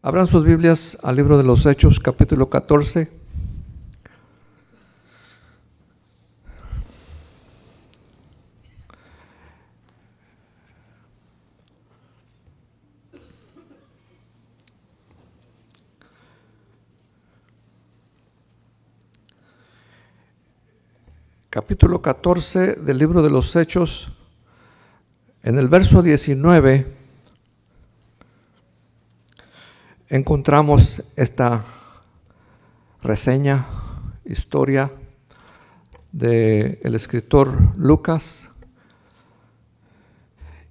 Abran sus Biblias al libro de los Hechos, capítulo 14. Capítulo 14 del libro de los Hechos, en el verso 19, encontramos esta reseña, historia del escritor Lucas,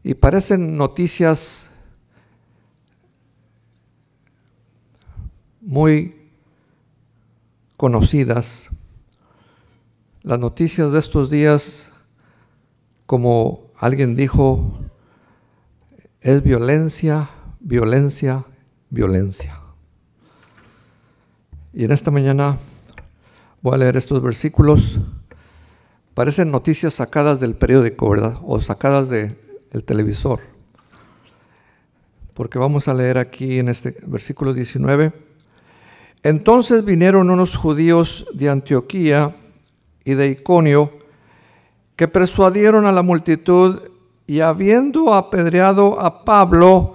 y parecen noticias muy conocidas. Las noticias de estos días, como alguien dijo, es violencia, violencia, violencia. Y en esta mañana voy a leer estos versículos. Parecen noticias sacadas del periódico, ¿verdad? O sacadas del televisor. Porque vamos a leer aquí en este versículo 19. Entonces vinieron unos judíos de Antioquía y de Iconio, que persuadieron a la multitud, y habiendo apedreado a Pablo,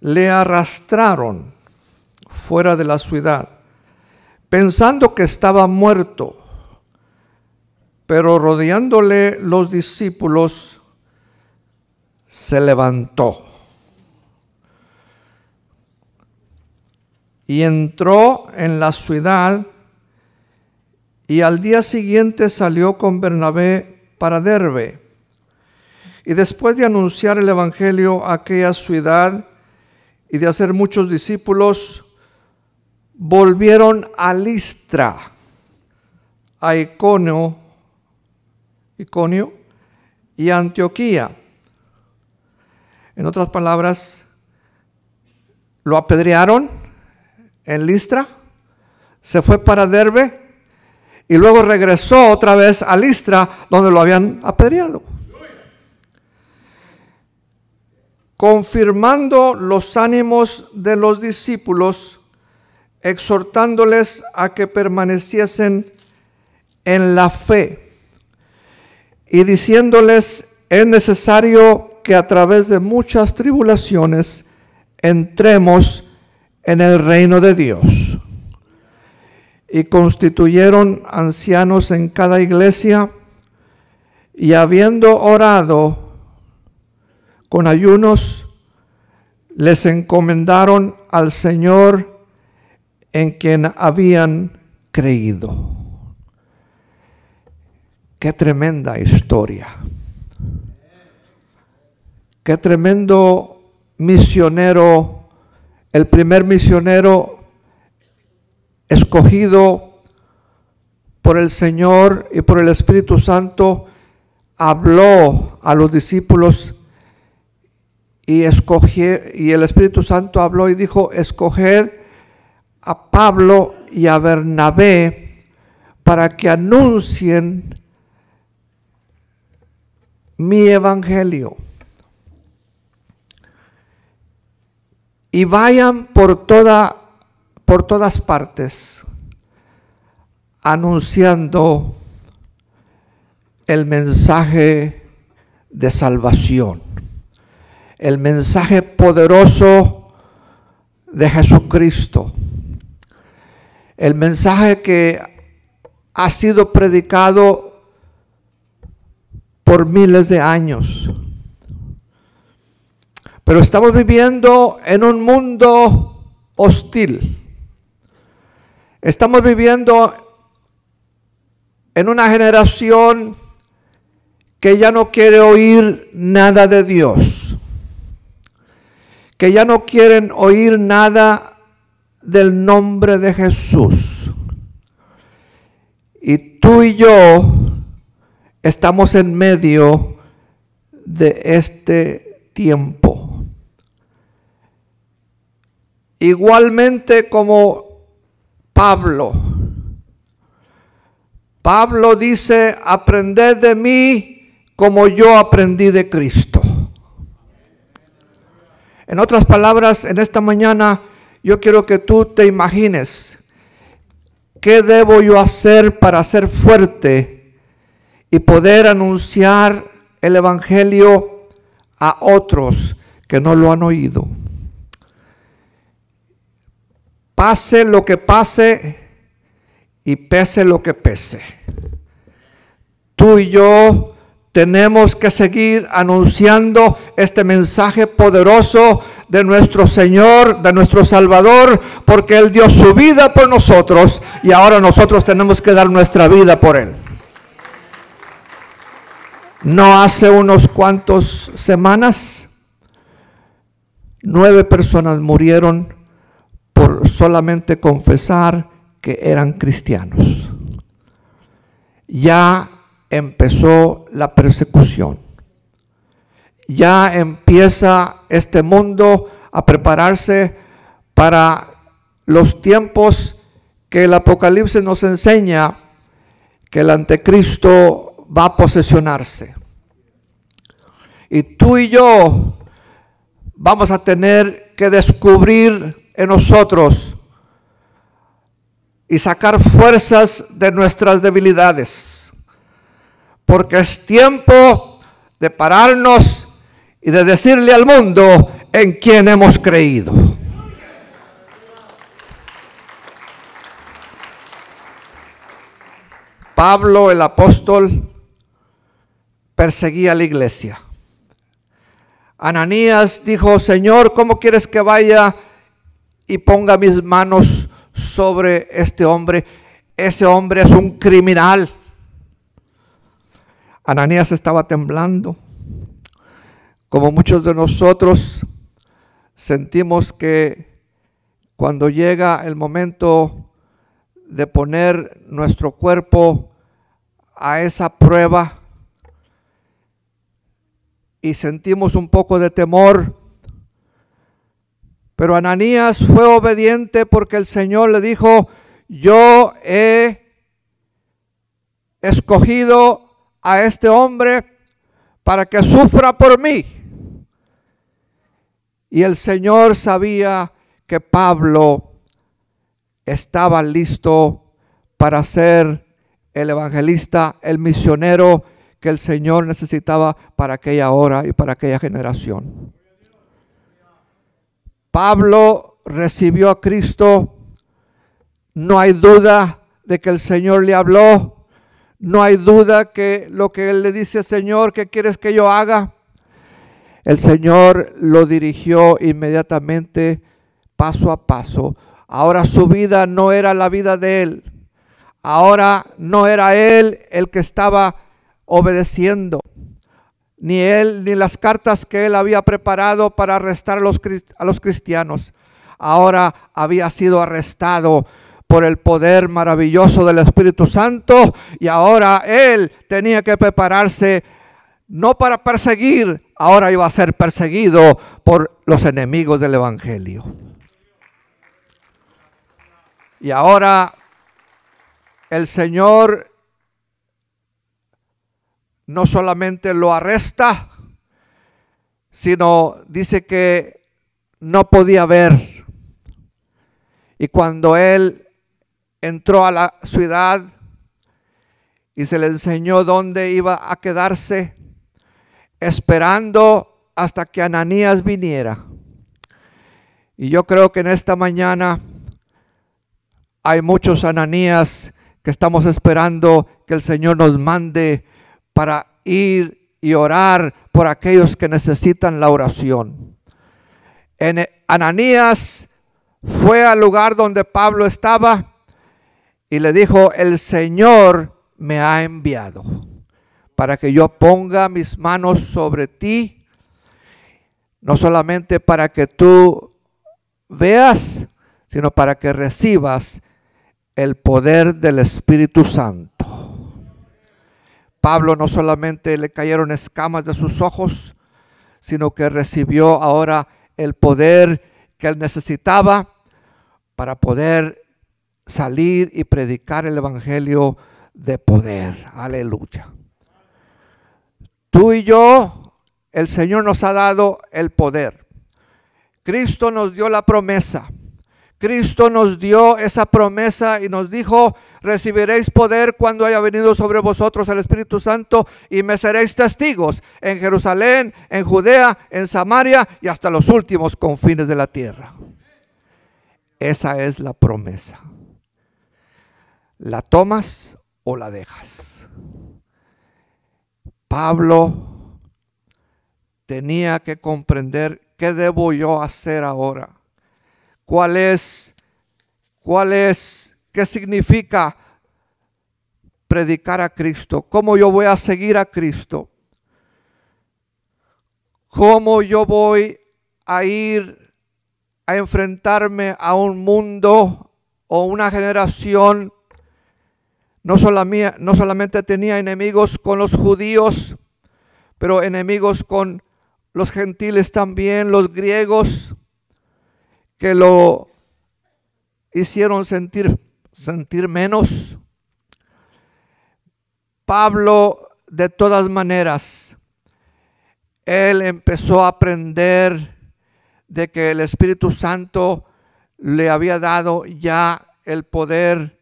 le arrastraron fuera de la ciudad, pensando que estaba muerto. Pero rodeándole los discípulos, se levantó y entró en la ciudad, y al día siguiente salió con Bernabé para Derbe. Y después de anunciar el evangelio a aquella ciudad y de hacer muchos discípulos, volvieron a Listra, a Iconio y a Antioquía. En otras palabras, lo apedrearon en Listra, se fue para Derbe, y luego regresó otra vez a Listra, donde lo habían apedreado. Confirmando los ánimos de los discípulos, exhortándoles a que permaneciesen en la fe, y diciéndoles: es necesario que a través de muchas tribulaciones entremos en el reino de Dios. Y constituyeron ancianos en cada iglesia, y habiendo orado con ayunos, les encomendaron al Señor en quien habían creído. Qué tremenda historia. Qué tremendo misionero, el primer misionero escogido por el Señor y por el Espíritu Santo, habló a los discípulos y el Espíritu Santo habló y dijo: escoged a Pablo y a Bernabé para que anuncien mi evangelio y vayan por todas partes anunciando el mensaje de salvación, el mensaje poderoso de Jesucristo, el mensaje que ha sido predicado por miles de años. Pero estamos viviendo en un mundo hostil. Estamos viviendo en una generación que ya no quiere oír nada de Dios, que ya no quieren oír nada del nombre de Jesús. Y tú y yo estamos en medio de este tiempo. Igualmente como Pablo dice: aprended de mí como yo aprendí de Cristo. En otras palabras, en esta mañana yo quiero que tú te imagines, ¿qué debo yo hacer para ser fuerte y poder anunciar el Evangelio a otros que no lo han oído? Pase lo que pase y pese lo que pese, tú y yo tenemos que seguir anunciando este mensaje poderoso de nuestro Señor, de nuestro Salvador, porque Él dio su vida por nosotros y ahora nosotros tenemos que dar nuestra vida por Él. No hace unos cuantos semanas, 9 personas murieron por solamente confesar que eran cristianos. Ya empezó la persecución. Ya empieza este mundo a prepararse para los tiempos que el Apocalipsis nos enseña que el anticristo va a posesionarse. Y tú y yo vamos a tener que descubrir en nosotros y sacar fuerzas de nuestras debilidades. Porque es tiempo de pararnos y de decirle al mundo en quién hemos creído. Pablo, el apóstol, perseguía a la iglesia. Ananías dijo: Señor, ¿cómo quieres que vaya y ponga mis manos sobre este hombre? Ese hombre es un criminal. Ananías estaba temblando. Como muchos de nosotros sentimos que cuando llega el momento de poner nuestro cuerpo a esa prueba y sentimos un poco de temor, pero Ananías fue obediente porque el Señor le dijo: yo he escogido a este hombre para que sufra por mí. Y el Señor sabía que Pablo estaba listo para ser el evangelista, el misionero que el Señor necesitaba para aquella hora y para aquella generación. Pablo recibió a Cristo. No hay duda de que el Señor le habló. No hay duda que lo que él le dice: Señor, ¿qué quieres que yo haga? El Señor lo dirigió inmediatamente, paso a paso. Ahora su vida no era la vida de él. Ahora no era él el que estaba obedeciendo. Ni él, ni las cartas que él había preparado para arrestar a los cristianos. Ahora había sido arrestado por el poder maravilloso del Espíritu Santo, y ahora él tenía que prepararse no para perseguir, ahora iba a ser perseguido por los enemigos del Evangelio. Y ahora el Señor no solamente lo arresta, sino dice que no podía ver. Y cuando él entró a la ciudad y se le enseñó dónde iba a quedarse, esperando hasta que Ananías viniera. Y yo creo que en esta mañana hay muchos Ananías que estamos esperando que el Señor nos mande para ir y orar por aquellos que necesitan la oración. Ananías fue al lugar donde Pablo estaba y le dijo: el Señor me ha enviado para que yo ponga mis manos sobre ti, no solamente para que tú veas, sino para que recibas el poder del Espíritu Santo. Pablo no solamente le cayeron escamas de sus ojos, sino que recibió ahora el poder que él necesitaba para poder salir y predicar el evangelio de poder. Aleluya. Tú y yo, el Señor nos ha dado el poder. Cristo nos dio la promesa Cristo nos dio esa promesa y nos dijo: recibiréis poder cuando haya venido sobre vosotros el Espíritu Santo y me seréis testigos en Jerusalén, en Judea, en Samaria y hasta los últimos confines de la tierra. Esa es la promesa. ¿La tomas o la dejas? Pablo tenía que comprender: ¿qué debo yo hacer ahora? ¿Qué significa predicar a Cristo? ¿Cómo yo voy a seguir a Cristo? ¿Cómo yo voy a ir a enfrentarme a un mundo o una generación? No solamente tenía enemigos con los judíos, pero enemigos con los gentiles también, los griegos, que lo hicieron sentir menos. Pablo, de todas maneras, él empezó a aprender de que el Espíritu Santo le había dado ya el poder,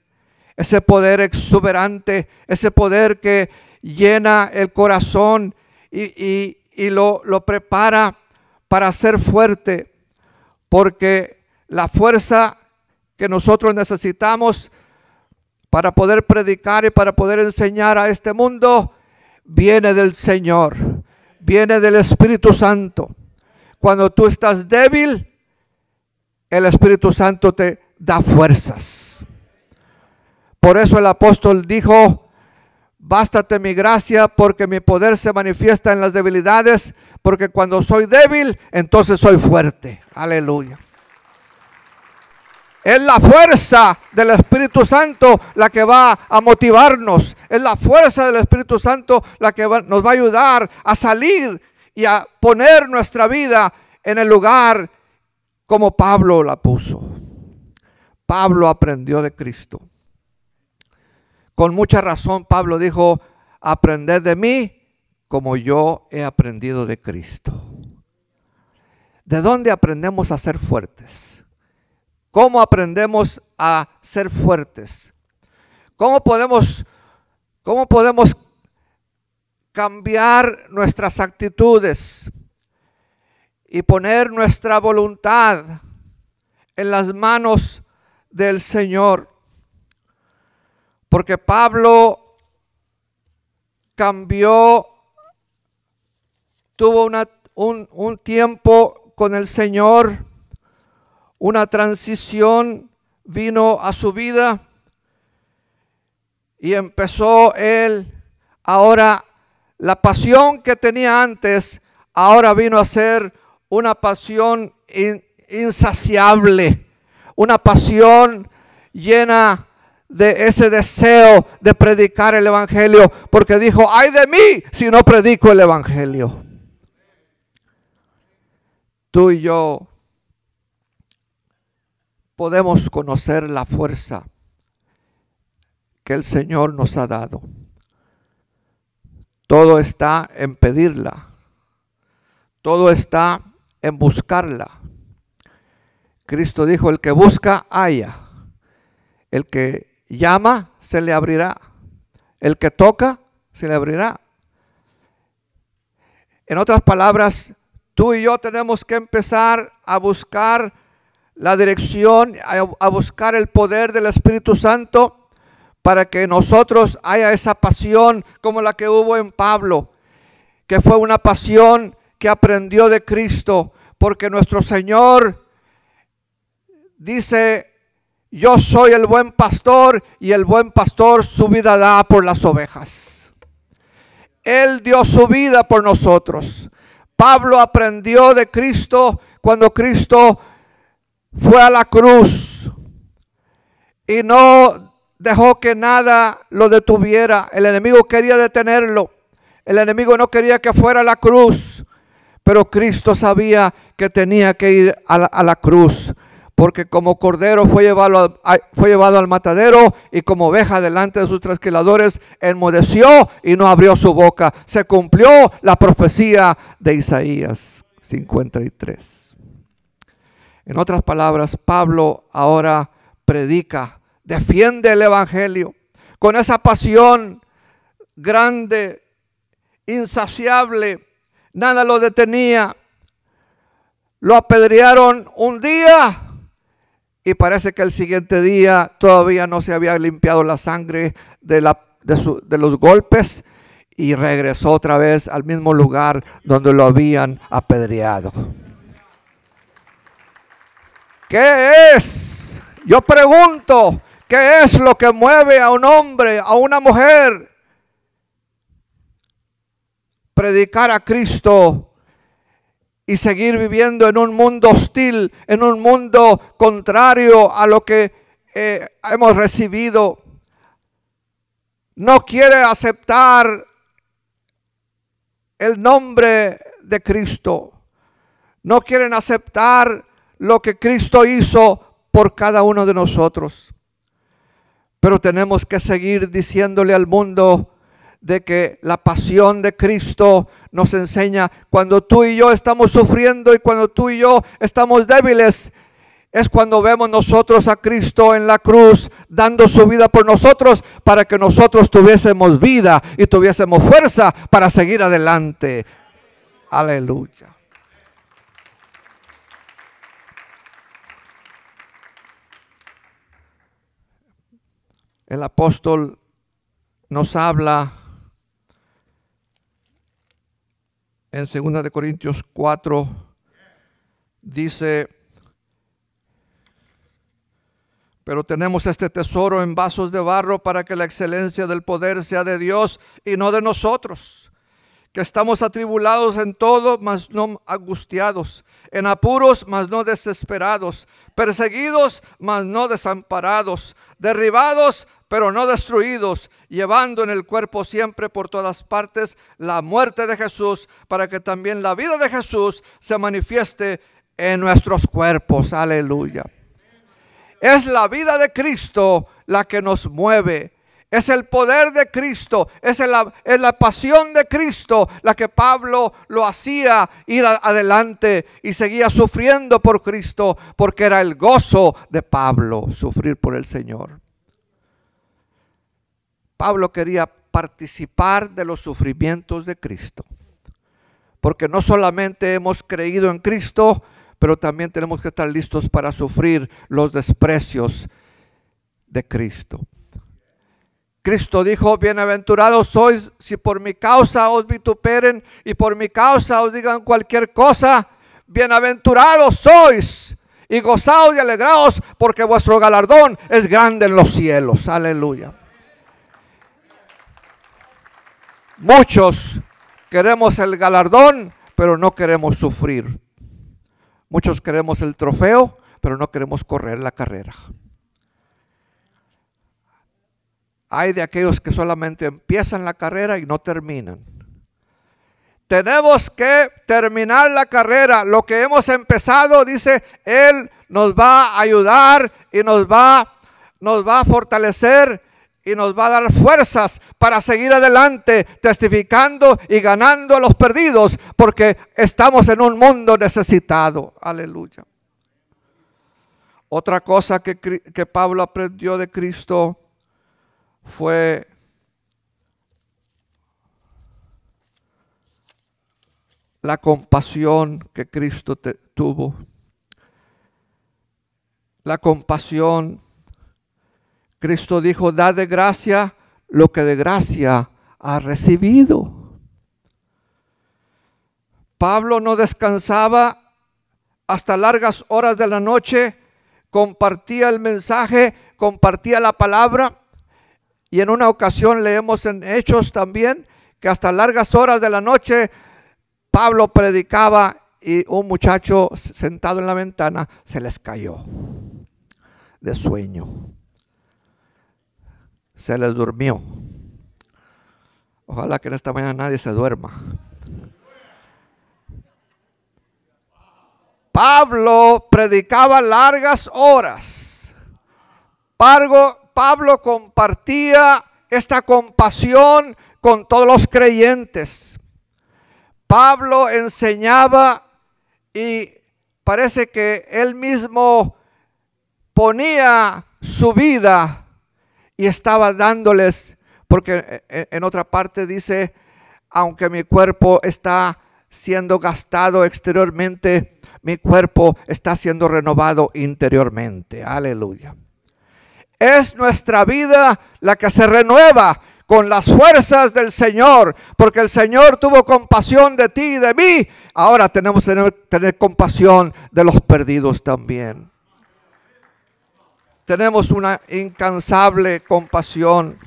ese poder exuberante, ese poder que llena el corazón y lo prepara para ser fuerte. Porque la fuerza que nosotros necesitamos para poder predicar y para poder enseñar a este mundo viene del Señor, viene del Espíritu Santo. Cuando tú estás débil, el Espíritu Santo te da fuerzas. Por eso el apóstol dijo: bástate mi gracia, porque mi poder se manifiesta en las debilidades, porque cuando soy débil, entonces soy fuerte. Aleluya. Es la fuerza del Espíritu Santo la que va a motivarnos. Es la fuerza del Espíritu Santo la que nos va a ayudar a salir y a poner nuestra vida en el lugar como Pablo la puso. Pablo aprendió de Cristo. Con mucha razón Pablo dijo: aprended de mí como yo he aprendido de Cristo. ¿De dónde aprendemos a ser fuertes? ¿Cómo aprendemos a ser fuertes? ¿Cómo podemos cambiar nuestras actitudes y poner nuestra voluntad en las manos del Señor? Porque Pablo tuvo un tiempo con el Señor, una transición vino a su vida y empezó él, ahora la pasión que tenía antes, ahora vino a ser una pasión insaciable, una pasión llena de ese deseo de predicar el evangelio, porque dijo: ay de mí si no predico el evangelio. Tú y yo podemos conocer la fuerza que el Señor nos ha dado. Todo está en pedirla, todo está en buscarla. Cristo dijo: el que busca, halla. El que llama, se le abrirá. El que toca, se le abrirá. En otras palabras, tú y yo tenemos que empezar a buscar la dirección, a buscar el poder del Espíritu Santo, para que nosotros haya esa pasión como la que hubo en Pablo, que fue una pasión que aprendió de Cristo, porque nuestro Señor dice: yo soy el buen pastor y el buen pastor su vida da por las ovejas. Él dio su vida por nosotros. Pablo aprendió de Cristo cuando Cristo fue a la cruz y no dejó que nada lo detuviera. El enemigo quería detenerlo. El enemigo no quería que fuera a la cruz, pero Cristo sabía que tenía que ir a la cruz, porque como cordero fue llevado al matadero, y como oveja delante de sus trasquiladores enmudeció y no abrió su boca. Se cumplió la profecía de Isaías 53. En otras palabras, Pablo ahora predica, defiende el evangelio con esa pasión grande, insaciable. Nada lo detenía. Lo apedrearon un día y parece que el siguiente día todavía no se había limpiado la sangre de los golpes y regresó otra vez al mismo lugar donde lo habían apedreado. ¿Qué es? Yo pregunto, ¿qué es lo que mueve a un hombre, a una mujer? Predicar a Cristo y seguir viviendo en un mundo hostil, en un mundo contrario a lo que hemos recibido. No quiere aceptar el nombre de Cristo. No quieren aceptar lo que Cristo hizo por cada uno de nosotros. Pero tenemos que seguir diciéndole al mundo de que la pasión de Cristo nos enseña cuando tú y yo estamos sufriendo y cuando tú y yo estamos débiles. Es cuando vemos nosotros a Cristo en la cruz dando su vida por nosotros para que nosotros tuviésemos vida y tuviésemos fuerza para seguir adelante. Aleluya. El apóstol nos habla en 2 de Corintios 4, dice: pero tenemos este tesoro en vasos de barro para que la excelencia del poder sea de Dios y no de nosotros, que estamos atribulados en todo, mas no angustiados, en apuros, mas no desesperados, perseguidos, mas no desamparados, derribados, pero no destruidos, llevando en el cuerpo siempre por todas partes la muerte de Jesús, para que también la vida de Jesús se manifieste en nuestros cuerpos. Aleluya. Es la vida de Cristo la que nos mueve. Es el poder de Cristo, es la pasión de Cristo la que Pablo lo hacía ir adelante y seguía sufriendo por Cristo, porque era el gozo de Pablo sufrir por el Señor. Pablo quería participar de los sufrimientos de Cristo, porque no solamente hemos creído en Cristo, pero también tenemos que estar listos para sufrir los desprecios de Cristo. Cristo dijo: bienaventurados sois si por mi causa os vituperen y por mi causa os digan cualquier cosa. Bienaventurados sois y gozaos y alegraos, porque vuestro galardón es grande en los cielos. Aleluya. Muchos queremos el galardón, pero no queremos sufrir. Muchos queremos el trofeo, pero no queremos correr la carrera. Hay de aquellos que solamente empiezan la carrera y no terminan. Tenemos que terminar la carrera. Lo que hemos empezado, dice, Él nos va a ayudar y nos va a fortalecer y nos va a dar fuerzas para seguir adelante, testificando y ganando a los perdidos, porque estamos en un mundo necesitado. Aleluya. Otra cosa que Pablo aprendió de Cristo fue la compasión que Cristo tuvo. La compasión. Cristo dijo: da de gracia lo que de gracia has recibido. Pablo no descansaba hasta largas horas de la noche, compartía el mensaje, compartía la palabra. Y en una ocasión leemos en Hechos también que hasta largas horas de la noche Pablo predicaba y un muchacho sentado en la ventana se les cayó de sueño. Se les durmió. Ojalá que en esta mañana nadie se duerma. Pablo predicaba largas horas. Pablo compartía esta compasión con todos los creyentes. Pablo enseñaba y parece que él mismo ponía su vida y estaba dándoles, porque en otra parte dice, aunque mi cuerpo está siendo gastado exteriormente, mi cuerpo está siendo renovado interiormente. Aleluya. Es nuestra vida la que se renueva con las fuerzas del Señor, porque el Señor tuvo compasión de ti y de mí. Ahora tenemos que tener compasión de los perdidos también. Tenemos una incansable compasión.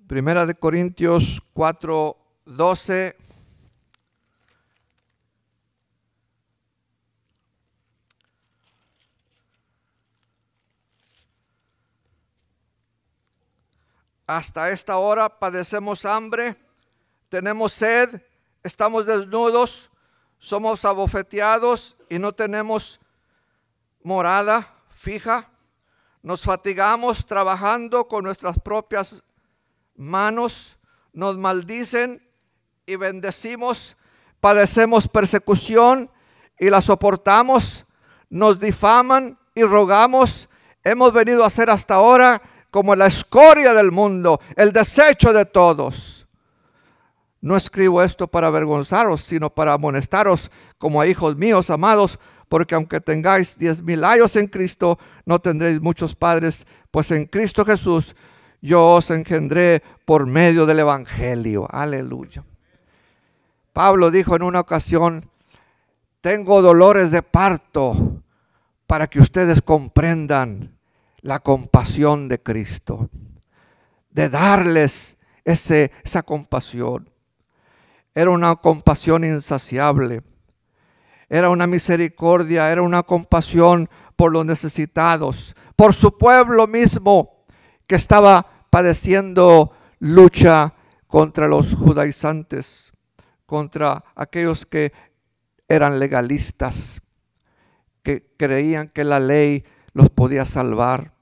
Primera de Corintios 4:12. Hasta esta hora padecemos hambre, tenemos sed, estamos desnudos, somos abofeteados y no tenemos morada fija. Nos fatigamos trabajando con nuestras propias manos, nos maldicen y bendecimos, padecemos persecución y la soportamos, nos difaman y rogamos. Hemos venido a ser hasta ahora como la escoria del mundo, el desecho de todos. No escribo esto para avergonzaros, sino para amonestaros como a hijos míos amados, porque aunque tengáis 10,000 años en Cristo, no tendréis muchos padres, pues en Cristo Jesús yo os engendré por medio del Evangelio. Aleluya. Pablo dijo en una ocasión, tengo dolores de parto para que ustedes comprendan la compasión de Cristo, de darles esa compasión. Era una compasión insaciable, era una misericordia, era una compasión por los necesitados, por su pueblo mismo que estaba padeciendo lucha contra los judaizantes, contra aquellos que eran legalistas, que creían que la ley los podía salvar.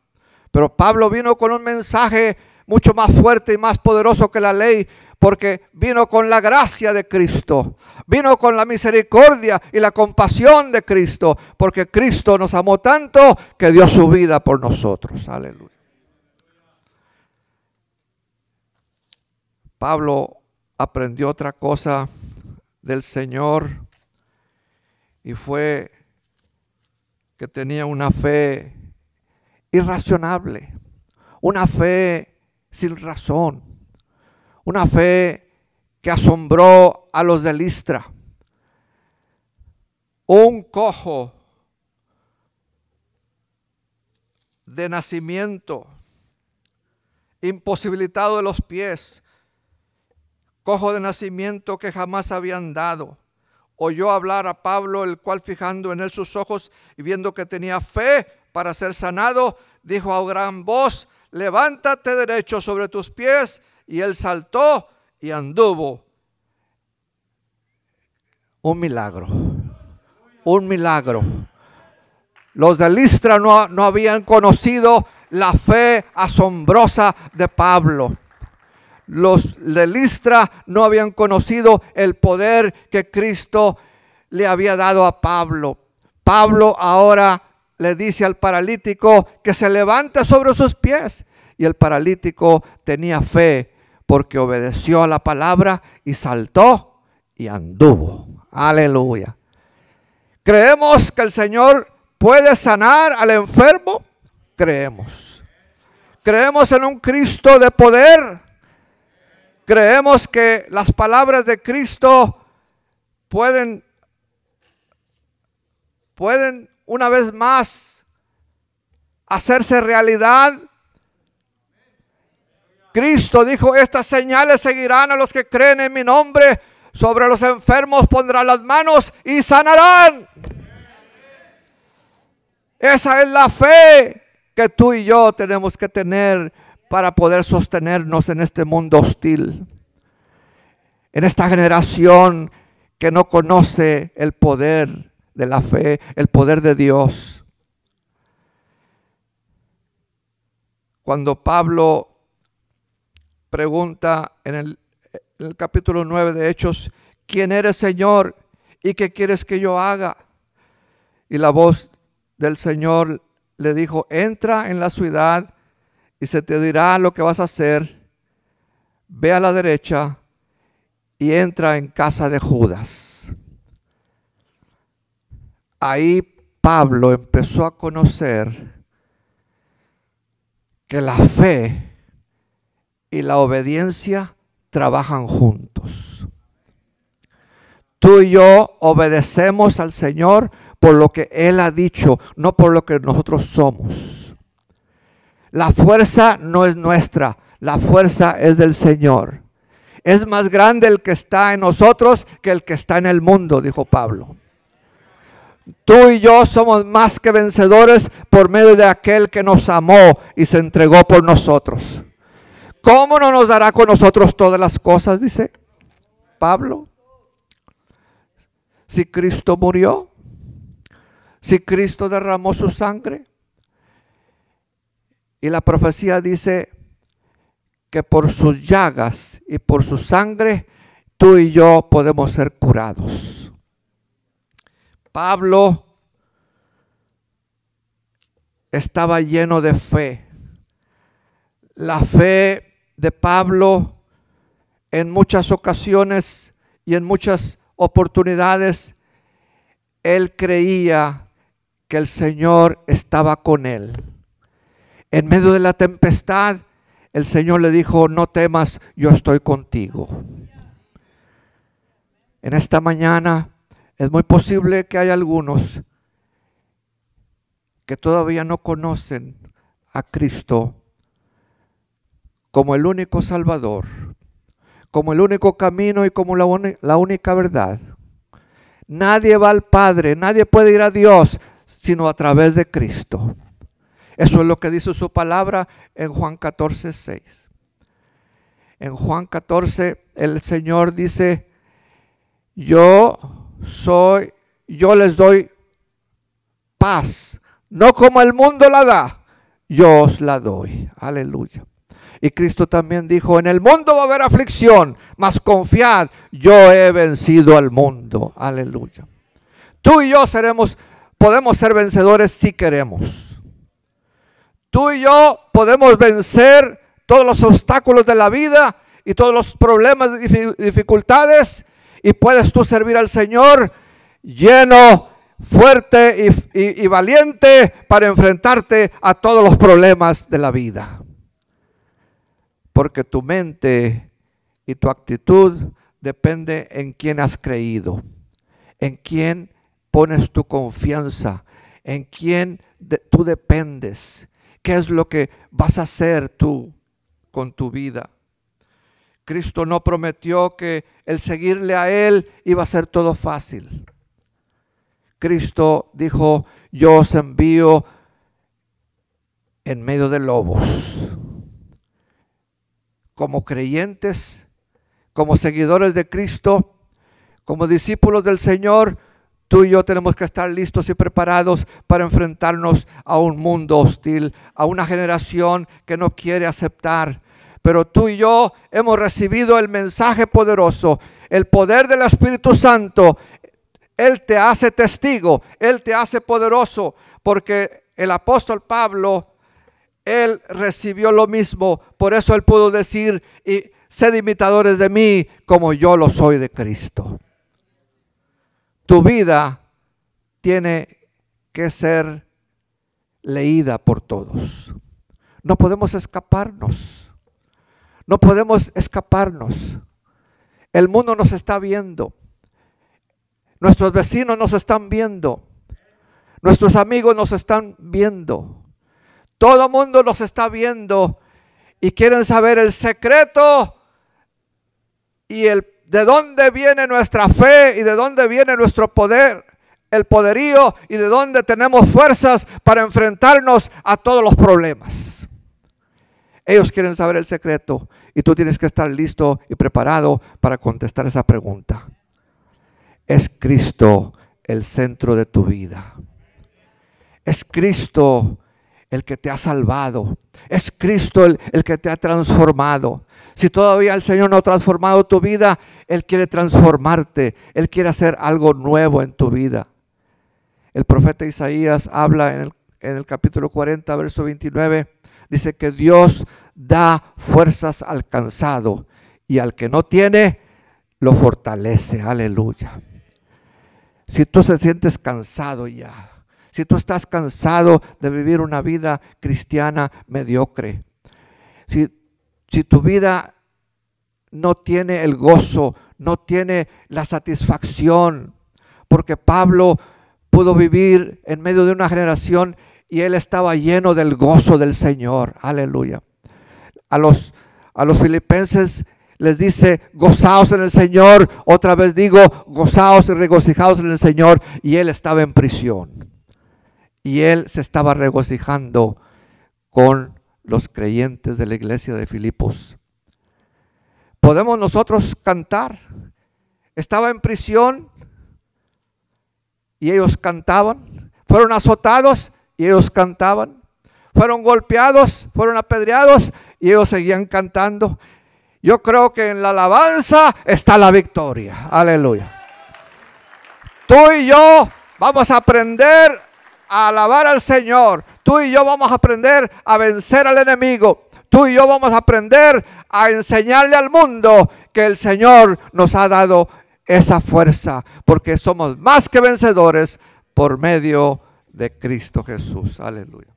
Pero Pablo vino con un mensaje mucho más fuerte y más poderoso que la ley, porque vino con la gracia de Cristo, vino con la misericordia y la compasión de Cristo, porque Cristo nos amó tanto que dio su vida por nosotros. Aleluya. Pablo aprendió otra cosa del Señor y fue que tenía una fe irracionable, una fe sin razón, una fe que asombró a los de Listra. Un cojo de nacimiento, imposibilitado de los pies, cojo de nacimiento que jamás habían dado, oyó hablar a Pablo, el cual fijando en él sus ojos y viendo que tenía fe para ser sanado, dijo a gran voz, levántate derecho sobre tus pies. Y él saltó y anduvo. Un milagro, un milagro. Los de Listra no habían conocido la fe asombrosa de Pablo. Los de Listra no habían conocido el poder que Cristo le había dado a Pablo. Pablo ahora le dice al paralítico que se levante sobre sus pies. Y el paralítico tenía fe porque obedeció a la palabra y saltó y anduvo. Aleluya. ¿Creemos que el Señor puede sanar al enfermo? Creemos. ¿Creemos en un Cristo de poder? Creemos que las palabras de Cristo pueden una vez más hacerse realidad. Cristo dijo, estas señales seguirán a los que creen en mi nombre, sobre los enfermos pondrán las manos y sanarán. Esa es la fe que tú y yo tenemos que tener para poder sostenernos en este mundo hostil, en esta generación que no conoce el poder de la fe, el poder de Dios. Cuando Pablo pregunta en el en el capítulo 9 de Hechos: ¿quién eres, Señor? ¿Y qué quieres que yo haga? Y la voz del Señor le dijo: entra en la ciudad y se te dirá lo que vas a hacer. Ve a la derecha y entra en casa de Judas. Ahí Pablo empezó a conocer que la fe y la obediencia trabajan juntos. Tú y yo obedecemos al Señor por lo que Él ha dicho, no por lo que nosotros somos. La fuerza no es nuestra, la fuerza es del Señor. Es más grande el que está en nosotros que el que está en el mundo, dijo Pablo. Tú y yo somos más que vencedores por medio de aquel que nos amó y se entregó por nosotros. ¿Cómo no nos dará con nosotros todas las cosas? Dice Pablo. Si Cristo murió, si Cristo derramó su sangre. Y la profecía dice que por sus llagas y por su sangre tú y yo podemos ser curados. Pablo estaba lleno de fe. La fe de Pablo en muchas ocasiones y en muchas oportunidades, él creía que el Señor estaba con él. En medio de la tempestad, el Señor le dijo: no temas, yo estoy contigo. En esta mañana es muy posible que haya algunos que todavía no conocen a Cristo como el único Salvador, como el único camino y como la única verdad. Nadie va al Padre, nadie puede ir a Dios sino a través de Cristo. Eso es lo que dice su palabra en Juan 14, 6. En Juan 14 el Señor dice: yo les doy paz, no como el mundo la da, yo os la doy. Aleluya. Y Cristo también dijo: en el mundo va a haber aflicción, mas confiad, yo he vencido al mundo. Aleluya. Tú y yo podemos ser vencedores si queremos. Tú y yo podemos vencer todos los obstáculos de la vida y todos los problemas y dificultades, y puedes tú servir al Señor lleno, fuerte y valiente para enfrentarte a todos los problemas de la vida. Porque tu mente y tu actitud depende en quién has creído, en quién pones tu confianza, en quién tú dependes. ¿Qué es lo que vas a hacer tú con tu vida? Cristo no prometió que el seguirle a Él iba a ser todo fácil. Cristo dijo: yo os envío en medio de lobos. Como creyentes, como seguidores de Cristo, como discípulos del Señor, tú y yo tenemos que estar listos y preparados para enfrentarnos a un mundo hostil, a una generación que no quiere aceptar. Pero tú y yo hemos recibido el mensaje poderoso, el poder del Espíritu Santo. Él te hace testigo, Él te hace poderoso, porque el apóstol Pablo, él recibió lo mismo. Por eso él pudo decir: y sed imitadores de mí como yo lo soy de Cristo. Tu vida tiene que ser leída por todos. No podemos escaparnos. No podemos escaparnos. El mundo nos está viendo. Nuestros vecinos nos están viendo. Nuestros amigos nos están viendo. Todo el mundo nos está viendo y quieren saber el secreto y de dónde viene nuestra fe y de dónde viene nuestro poder, el poderío, y de dónde tenemos fuerzas para enfrentarnos a todos los problemas. Ellos quieren saber el secreto y tú tienes que estar listo y preparado para contestar esa pregunta. ¿Es Cristo el centro de tu vida? ¿Es Cristo el que te ha salvado? ¿Es Cristo el que te ha transformado? Si todavía el Señor no ha transformado tu vida, Él quiere transformarte. Él quiere hacer algo nuevo en tu vida. El profeta Isaías habla en el capítulo 40, verso 29. Dice que Dios da fuerzas al cansado y al que no tiene, lo fortalece. Aleluya. Si tú te sientes cansado ya, si tú estás cansado de vivir una vida cristiana mediocre, si tu vida no tiene el gozo, no tiene la satisfacción, porque Pablo pudo vivir en medio de una generación y él estaba lleno del gozo del Señor. Aleluya. A los filipenses les dice, gozaos en el Señor. Otra vez digo, gozaos y regocijaos en el Señor. Y él estaba en prisión. Y él se estaba regocijando con los creyentes de la iglesia de Filipos. ¿Podemos nosotros cantar? Estaba en prisión y ellos cantaban. Fueron azotados y ellos cantaban. Fueron golpeados, fueron apedreados y ellos seguían cantando. Yo creo que en la alabanza está la victoria. Aleluya. Tú y yo vamos a aprender a alabar al Señor. Tú y yo vamos a aprender a vencer al enemigo. Tú y yo vamos a aprender a enseñarle al mundo que el Señor nos ha dado esa fuerza, porque somos más que vencedores por medio de Cristo Jesús. Aleluya.